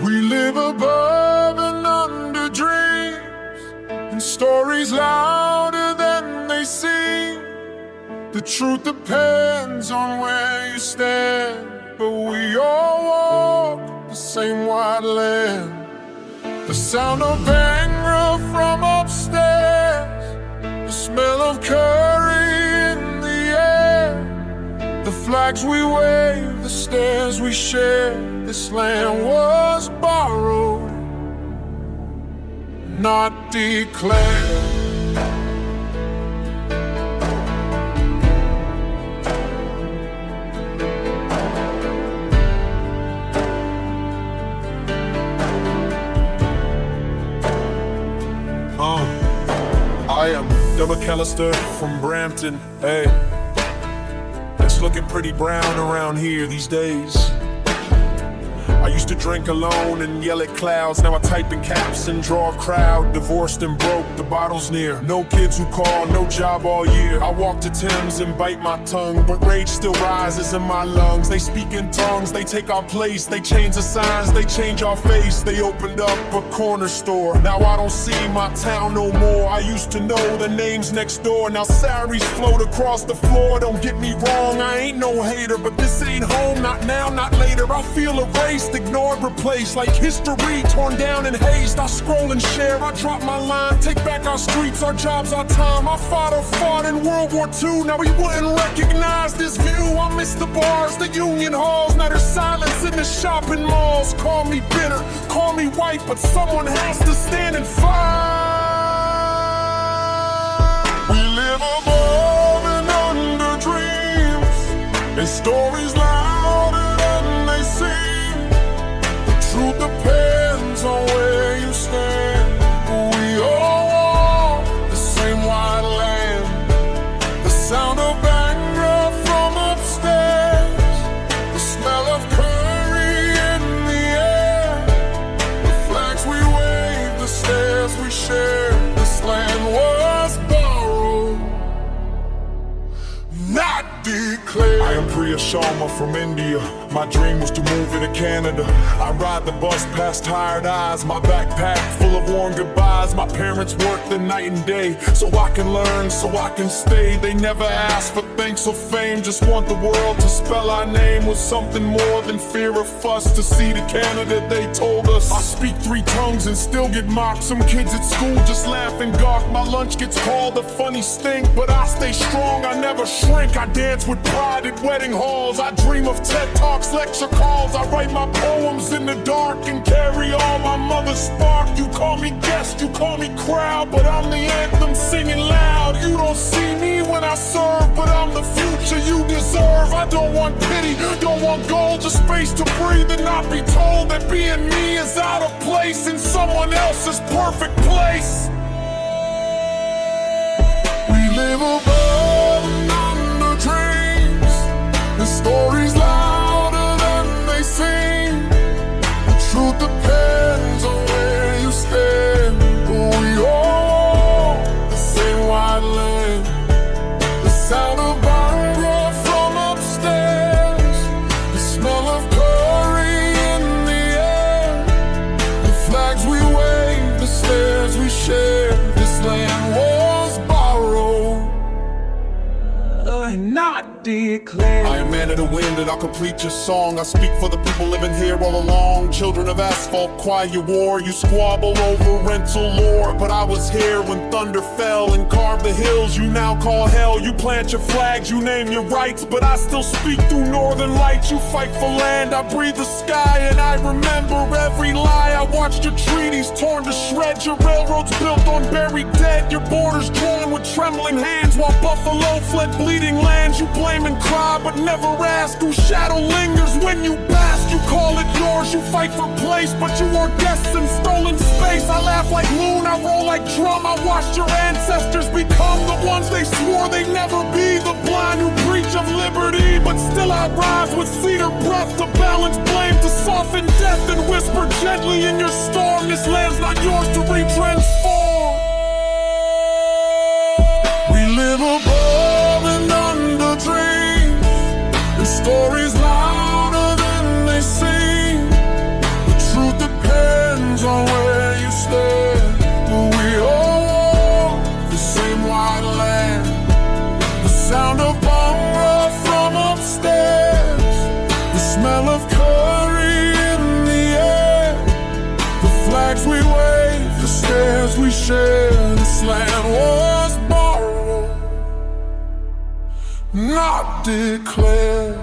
We live above and under dreams, and stories louder than they seem. The truth depends on where you stand, but we all walk the same wide land. The sound of bhangra from upstairs, the smell of curry in the air, the flags we wave, the stairs we share. This land was borrowed, not declared. I am Doug McAllister from Brampton. Hey, it's looking pretty brown around here these days. I used to drink alone and yell at clouds. Now I type in caps and draw a crowd. Divorced and broke, the bottle's near. No kids who call, no job all year. I walk to Thames and bite my tongue, but rage still rises in my lungs. They speak in tongues, they take our place. They change the signs, they change our face. They opened up a corner store. Now I don't see my town no more. I used to know the names next door. Now saris float across the floor. Don't get me wrong, I ain't no hater, but this ain't home, not now, not later. I feel erased, ignored, replaced, like history torn down in haste. I scroll and share, I drop my line. Take back our streets, our jobs, our time. My father fought in World War II. Now he wouldn't recognize this view. I miss the bars, the union halls. Now there's silence in the shopping malls. Call me bitter, call me white, but someone has to stand and fight. We live above and under dreams, and stories louder than they seem. Truth depends on where you stand, but we all walk the same wide land. The sound of bhangra from upstairs, the smell of curry in the air, the flags we wave, the stairs we share. This land was borrowed, not declared. I am Priya Sharma from India. My dream was to move into Canada. I ride the bus past tired eyes, my backpack full of warm goodbyes. My parents worked the night and day so I can learn, so I can stay. They never asked for thanks or fame, just want the world to spell our name with something more than fear or fuss. To see the Canada they told us. I speak 3 tongues and still get mocked. Some kids at school just laugh and gawk. My lunch gets called a funny stink, but I stay strong, I never shrink. I dance with pride at wedding halls. I dream of TED Talks, lecture calls. I write my poems in the dark and carry all my mother's spark. You call me guest, you call me crowd, but I'm the anthem singing loud. You don't see me when I serve, but I'm the future you deserve. I don't want pity, don't want gold, just space to breathe and not be told that being me is out of place in someone else's perfect place. We live above and under dreams, and stories louder than they seem. The truth depends on where you stand, but we all walk the same wide land. The sound of bhangra from upstairs, the smell of curry in the air, the flags we wave, the stairs we share. This land was borrowed, not declared. I am man of the wind and I'll complete your song. I speak for the people living here all along. Children of asphalt, quiet war. You squabble over rental lore, but I was here when thunder fell and carved the hills you now call hell. You plant your flags, you name your rights, but I still speak through northern lights. You fight for land, I breathe the sky, and I remember every lie. I watched your treaties torn to shreds, your railroads built on buried dead, your borders drawn with trembling hands while buffalo fled bleeding lands. You blame and cry, but never ask whose shadow lingers when you bask. You call it yours, you fight for place, but you are guests in stolen space. I laugh like loon, I roll like drum. I watched your ancestors become the ones they swore they'd never be. The blind who preach of liberty, but still I rise with cedar breath to balance blame, to soften death and whisper gently in your storm. This land's not yours to re-transform. We live above and under dreams, and stories louder than they seem. The truth that share this land was borrowed, not declared.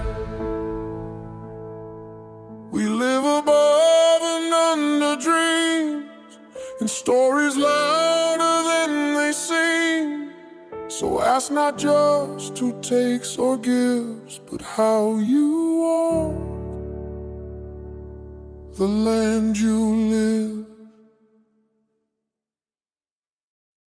We live above and under dreams, and stories louder than they seem. So ask not just who takes or gives, but how you walk the land you live.